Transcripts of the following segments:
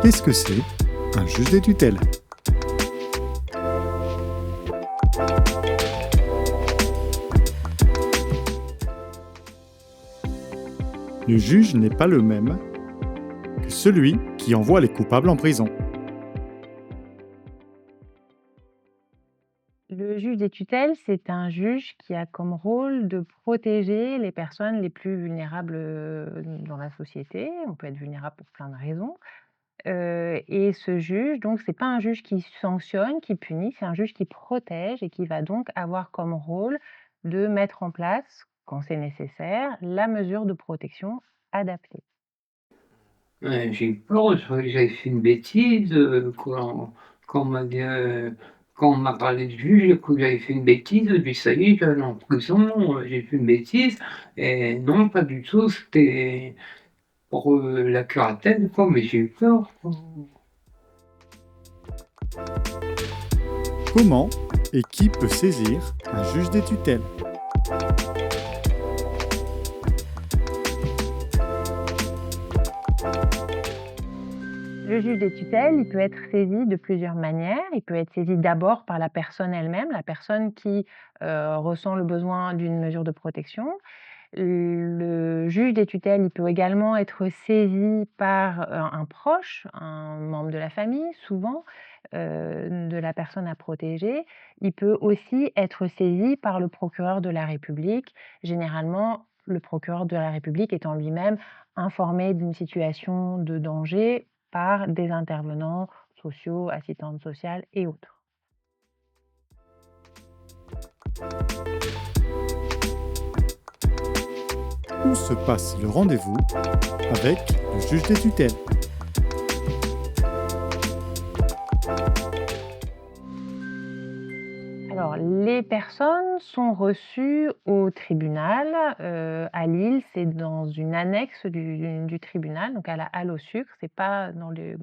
Qu'est-ce que c'est un juge des tutelles? Le juge n'est pas le même que celui qui envoie les coupables en prison. Le juge des tutelles, c'est un juge qui a comme rôle de protéger les personnes les plus vulnérables, dans la société. On peut être vulnérable pour plein de raisons, et ce juge, donc c'est pas un juge qui sanctionne, qui punit, c'est un juge qui protège et qui va donc avoir comme rôle de mettre en place, quand c'est nécessaire, la mesure de protection adaptée. J'ai eu peur, je croyais que j'avais fait une bêtise, quand on m'a dit, quand on m'a parlé de juge, j'ai cru que j'avais fait une bêtise, je dis: «Ça y est, je vais aller en prison, j'ai fait une bêtise» et non, pas du tout, c'était pour, la curatelle quoi, mais j'ai eu peur quoi. Comment et qui peut saisir un juge des tutelles? Le juge des tutelles, il peut être saisi de plusieurs manières. Il peut être saisi d'abord par la personne elle-même, la personne qui, ressent le besoin d'une mesure de protection. Le juge des tutelles, il peut également être saisi par, un proche, un membre de la famille souvent, de la personne à protéger. Il peut aussi être saisi par le procureur de la République. Généralement, le procureur de la République étant lui-même informé d'une situation de danger par des intervenants sociaux, assistantes sociales et autres. Où se passe le rendez-vous avec le juge des tutelles? Alors, les personnes sont reçues au tribunal, à Lille, c'est dans une annexe du tribunal, donc à la Halle au sucre, c'est pas dans le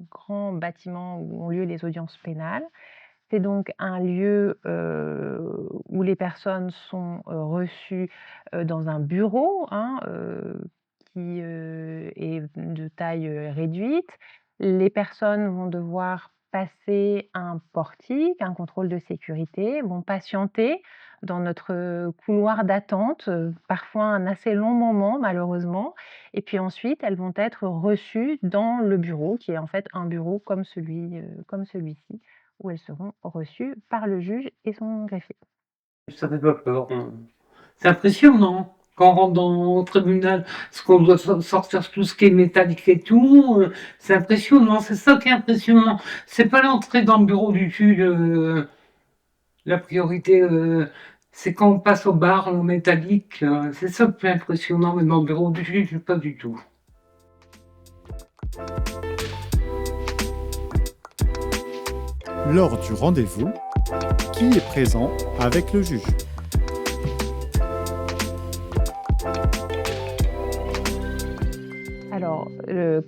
grand bâtiment où ont lieu les audiences pénales. C'est donc un lieu, où les personnes sont, reçues, dans un bureau, hein, qui, est de taille, réduite. Les personnes vont devoir passer un portique, un contrôle de sécurité, vont patienter dans notre, couloir d'attente, parfois un assez long moment malheureusement et puis ensuite elles vont être reçues dans le bureau qui est en fait un bureau comme celui-ci où elles seront reçues par le juge et son greffier. Ça fait pas peur, hein. C'est impressionnant quand on rentre dans le tribunal, parce qu'on doit sortir tout ce qui est métallique et tout, c'est impressionnant, c'est ça qui est impressionnant. C'est pas l'entrée dans le bureau du juge, la priorité, c'est quand on passe au bar, le métallique, c'est ça le plus impressionnant, mais dans le bureau du juge, pas du tout. Lors du rendez-vous, qui est présent avec le juge? Alors,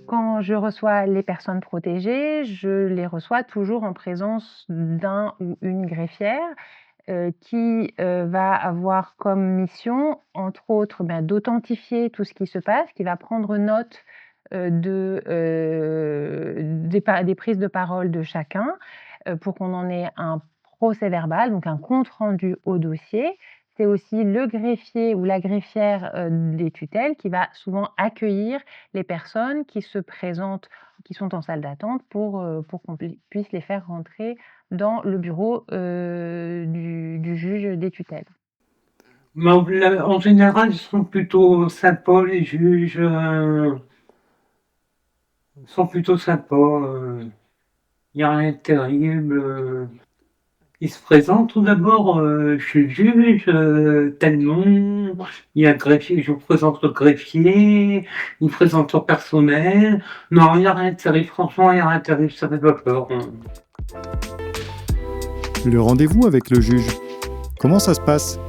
quand je reçois les personnes protégées, je les reçois toujours en présence d'un ou une greffière, qui, va avoir comme mission, entre autres, d'authentifier tout ce qui se passe, qui va prendre note, des prises de parole de chacun, pour qu'on en ait un procès-verbal, donc un compte rendu au dossier. C'est aussi le greffier ou la greffière, des tutelles qui va souvent accueillir les personnes qui se présentent, qui sont en salle d'attente pour qu'on puisse les faire rentrer dans le bureau, du juge des tutelles. Mais en général, ils sont plutôt sympas, les juges, sont plutôt sympas, il y a rien de terrible, il se présente tout d'abord, je suis le juge, tel nom, il y a le greffier, je vous présente le greffier, il présente son personnel. Non, il y a rien de terrible, franchement, il y a rien de terrible, ça fait pas peur, hein. Le rendez-vous avec le juge, comment ça se passe?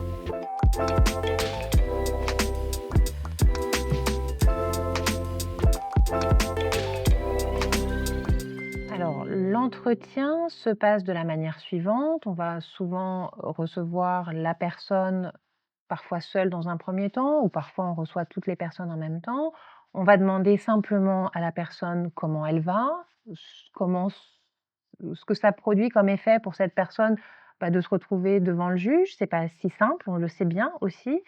Alors, l'entretien se passe de la manière suivante. On va souvent recevoir la personne, parfois seule dans un premier temps, ou parfois on reçoit toutes les personnes en même temps. On va demander simplement à la personne comment elle va, comment ce que ça produit comme effet pour cette personne, bah, de se retrouver devant le juge. C'est pas si simple, on le sait bien aussi.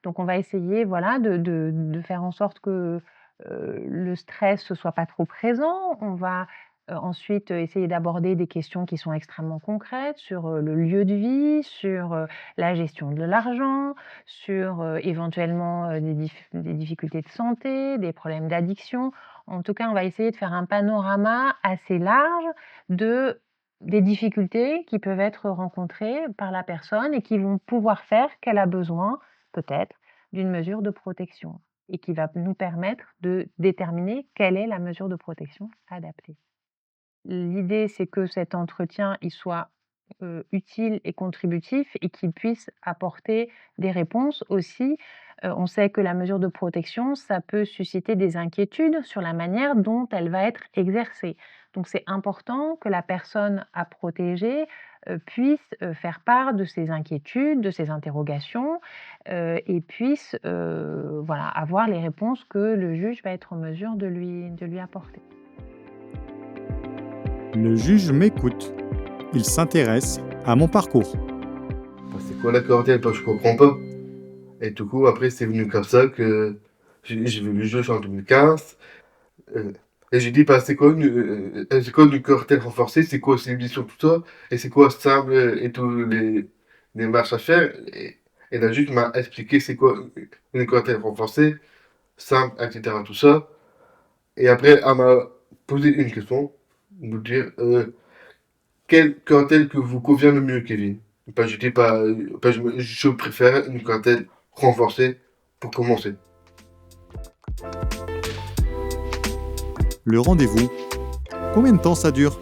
Donc on va essayer, voilà, de faire en sorte que, le stress ne soit pas trop présent. On va, ensuite, essayer d'aborder des questions qui sont extrêmement concrètes sur, le lieu de vie, sur, la gestion de l'argent, sur, éventuellement, des difficultés de santé, des problèmes d'addiction. En tout cas, on va essayer de faire un panorama assez large de des difficultés qui peuvent être rencontrées par la personne et qui vont pouvoir faire qu'elle a besoin, peut-être, d'une mesure de protection et qui va nous permettre de déterminer quelle est la mesure de protection adaptée. L'idée, c'est que cet entretien, il soit, utile et contributif et qu'il puisse apporter des réponses aussi. On sait que la mesure de protection, ça peut susciter des inquiétudes sur la manière dont elle va être exercée. Donc c'est important que la personne à protéger, puisse, faire part de ses inquiétudes, de ses interrogations, et puisse, voilà, avoir les réponses que le juge va être en mesure de lui apporter. Le juge m'écoute. Il s'intéresse à mon parcours. Bah, c'est quoi la quarantaine? Parce que je comprends pas. Et du coup, après, c'est venu comme ça que j'ai vu le jeu en 2015. euh, et j'ai dit, bah, c'est quoi une quarantaine renforcée? C'est quoi ces missions, tout ça? Et c'est quoi simple et tous les marches à faire? Et la juge m'a expliqué c'est quoi une quarantaine renforcée, simple, etc. Tout ça. Et après, elle m'a posé une question, me dire, quelle quarantaine que vous convient le mieux, Kevin? Bah, je dis pas, bah, je préfère une quarantaine renforcée pour commencer. Le rendez-vous. Combien de temps ça dure?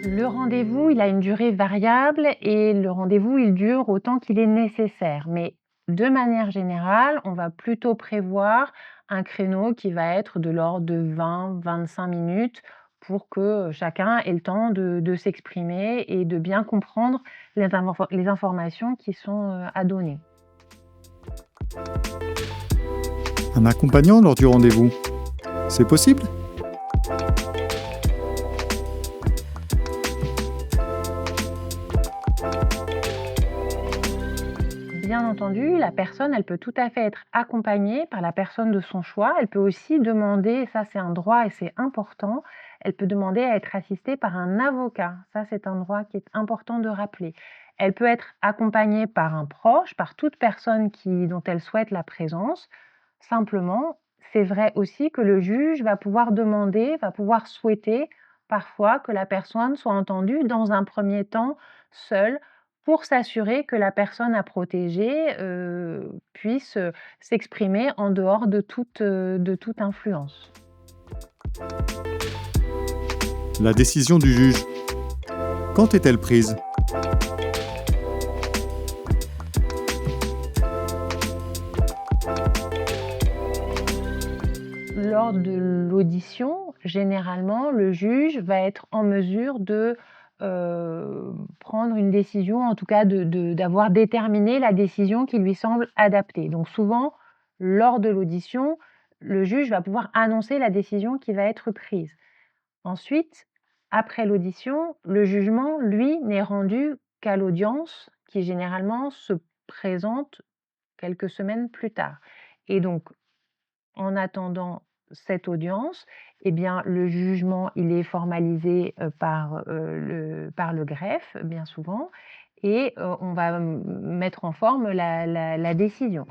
Le rendez-vous, il a une durée variable et le rendez-vous, il dure autant qu'il est nécessaire. Mais de manière générale, on va plutôt prévoir un créneau qui va être de l'ordre de 20-25 minutes pour que chacun ait le temps de s'exprimer et de bien comprendre les informations qui sont à donner. Un accompagnant lors du rendez-vous. C'est possible? Bien entendu, la personne, elle peut tout à fait être accompagnée par la personne de son choix. Elle peut aussi demander, et ça c'est un droit et c'est important, elle peut demander à être assistée par un avocat. Ça c'est un droit qui est important de rappeler. Elle peut être accompagnée par un proche, par toute personne dont elle souhaite la présence. Simplement, c'est vrai aussi que le juge va pouvoir demander, va pouvoir souhaiter parfois que la personne soit entendue dans un premier temps seule pour s'assurer que la personne à protéger, puisse, s'exprimer en dehors de toute influence. La décision du juge. Quand est-elle prise? Lors de l'audition, généralement, le juge va être en mesure de, prendre une décision, en tout cas d'avoir déterminé la décision qui lui semble adaptée. Donc souvent, lors de l'audition, le juge va pouvoir annoncer la décision qui va être prise. Ensuite, après l'audition, le jugement, lui, n'est rendu qu'à l'audience qui généralement se présente quelques semaines plus tard. Et donc, en attendant cette audience, eh bien, le jugement, il est formalisé, par le greffe, bien souvent et on va mettre en forme la décision.